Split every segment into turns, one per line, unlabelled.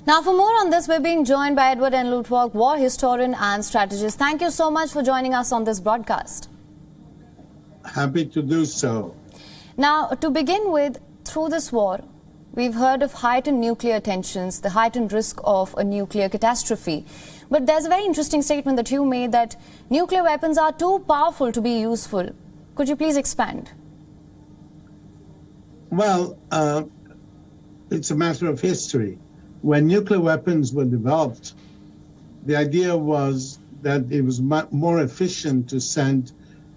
Now, for more on this, we're being joined by Edward N. Luttwak, war historian and strategist. Thank you so much for joining us on this broadcast.
Happy to do so.
Now, to begin with, through this war, we've heard of heightened nuclear tensions, the heightened risk of a nuclear catastrophe. But there's a very interesting statement that you made that nuclear weapons are too powerful to be useful. Could you please expand?
Well, it's a matter of history. When nuclear weapons were developed, the idea was that it was more efficient to send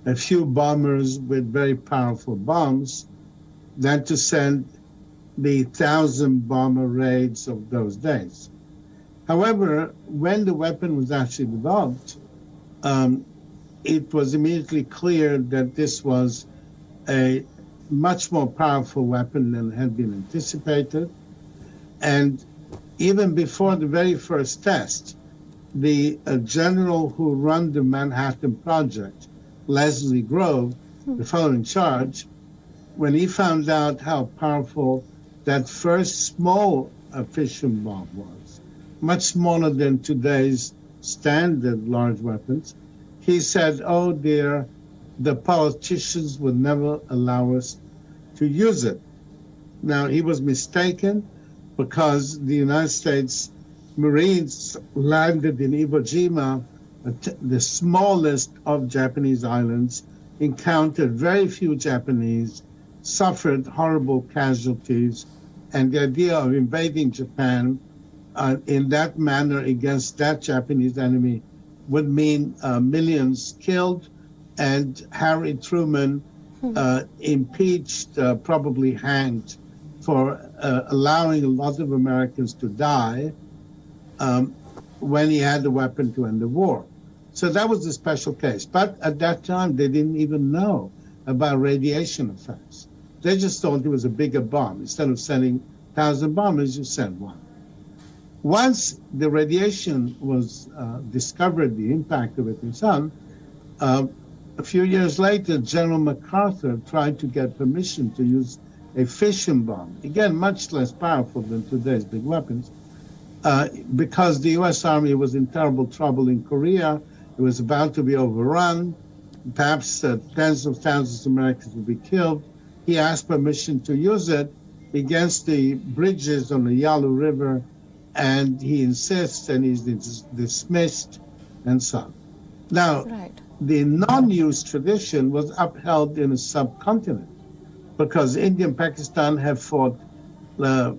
a few bombers with very powerful bombs than to send the 1,000 bomber raids of those days. However, when the weapon was actually developed, it was immediately clear that this was a much more powerful weapon than had been anticipated. And even before the very first test, the general who ran the Manhattan Project, Leslie Grove, the fellow in charge, when he found out how powerful that first small fission bomb was, much smaller than today's standard large weapons, he said, oh dear, the politicians would never allow us to use it. Now, he was mistaken, because the United States Marines landed in Iwo Jima, the smallest of Japanese islands, encountered very few Japanese, suffered horrible casualties, and the idea of invading Japan in that manner against that Japanese enemy would mean millions killed, and Harry Truman impeached, probably hanged, for allowing a lot of Americans to die when he had the weapon to end the war. So that was a special case. But at that time, they didn't even know about radiation effects. They just thought it was a bigger bomb. Instead of sending 1,000 bombers, you send one. Once the radiation was discovered, the impact of it and so on, a few years later, General MacArthur tried to get permission to use a fission bomb, again, much less powerful than today's big weapons, because the U.S. Army was in terrible trouble in Korea. It was about to be overrun. Perhaps tens of thousands of Americans would be killed. He asked permission to use it against the bridges on the Yalu River, and he insists, and he's dismissed, and so on. Now, the non-use tradition was upheld in a subcontinent, because India and Pakistan have fought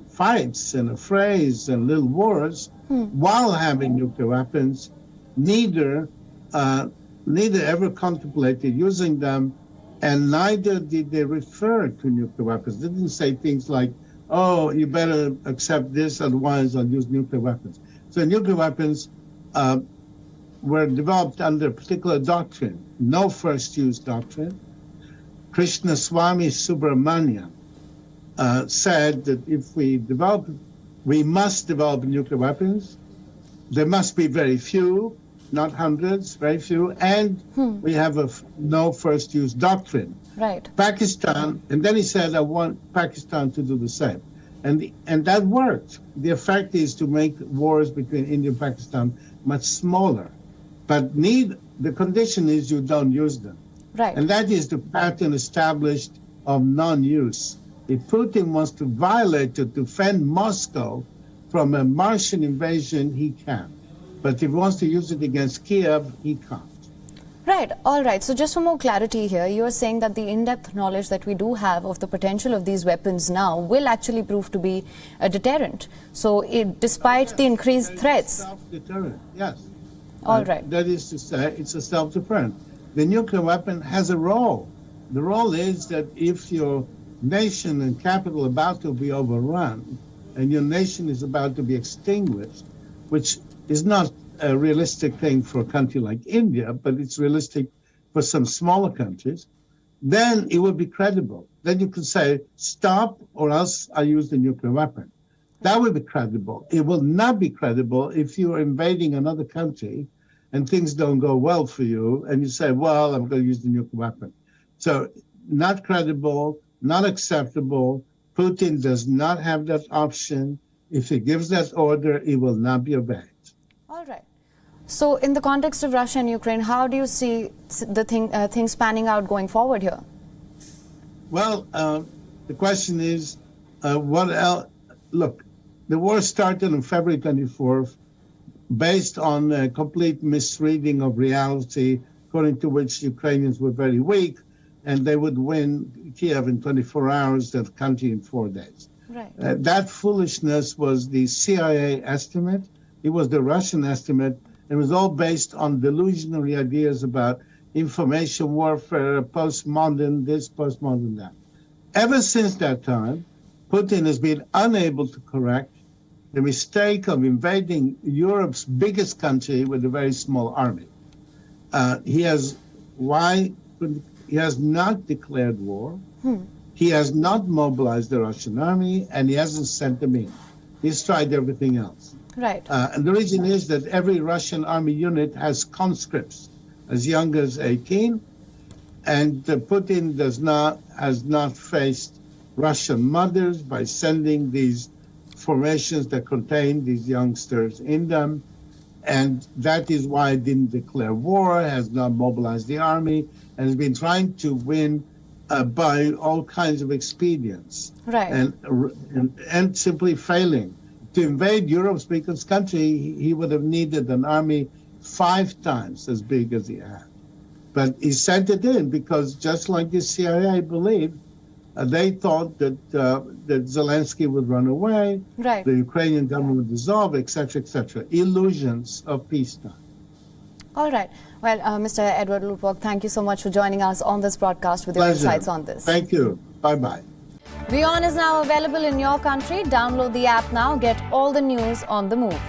fights and affrays and little wars while having nuclear weapons. Neither ever contemplated using them, and neither did they refer to nuclear weapons. They didn't say things like, oh, you better accept this, otherwise I'll use nuclear weapons. So nuclear weapons were developed under a particular doctrine, no first use doctrine. Krishna Swami Subramanian said that if we must develop nuclear weapons. There must be very few, not hundreds, very few, and we have a no first use doctrine.
Right.
Pakistan, and then he said, I want Pakistan to do the same. And that worked. The effect is to make wars between India and Pakistan much smaller. But the condition is you don't use them.
Right.
And that is the pattern established of non-use. If Putin wants to violate, to defend Moscow from a Martian invasion, he can. But if he wants to use it against Kiev, he can't.
Right. All right. So just for more clarity here, you're saying that the in-depth knowledge that we do have of the potential of these weapons now will actually prove to be a deterrent. So despite the increased threats...
Self-deterrent, yes.
All right.
That is to say, it's a self-deterrent. The nuclear weapon has a role. The role is that if your nation and capital are about to be overrun, and your nation is about to be extinguished, which is not a realistic thing for a country like India, but it's realistic for some smaller countries, then it would be credible. Then you could say, stop, or else I use the nuclear weapon. That would be credible. It will not be credible if you are invading another country and things don't go well for you, and you say, well, I'm going to use the nuclear weapon. So not credible, not acceptable. Putin does not have that option. If he gives that order, it will not be obeyed.
All right. So in the context of Russia and Ukraine, how do you see the things panning out going forward here?
Well, the question is, what else? Look, the war started on February 24th based on a complete misreading of reality, according to which Ukrainians were very weak, and they would win Kiev in 24 hours, the country in 4 days.
Right.
That foolishness was the CIA estimate. It was the Russian estimate. It was all based on delusionary ideas about information warfare, postmodern this, postmodern that. Ever since that time, Putin has been unable to correct the mistake of invading Europe's biggest country with a very small army. He has not declared war. He has not mobilized the Russian army, and he hasn't sent them in. He's tried everything else.
Right.
And the reason is that every Russian army unit has conscripts as young as 18, and Putin has not faced Russian mothers by sending these formations that contain these youngsters in them, and that is why he didn't declare war, has not mobilized the army, and has been trying to win by all kinds of expedients,
right,
and simply failing. To invade Europe's biggest country, he would have needed an army 5 times as big as he had. But he sent it in because, just like the CIA believed, they thought that Zelensky would run away,
right,
the Ukrainian government would dissolve, etc., etc. Illusions of peacetime.
All right. Well, Mr. Edward Luttwak, thank you so much for joining us on this broadcast with your
Pleasure.
insights on this.
Thank you. Bye-bye.
WION is now available in your country. Download the app now. Get all the news on the move.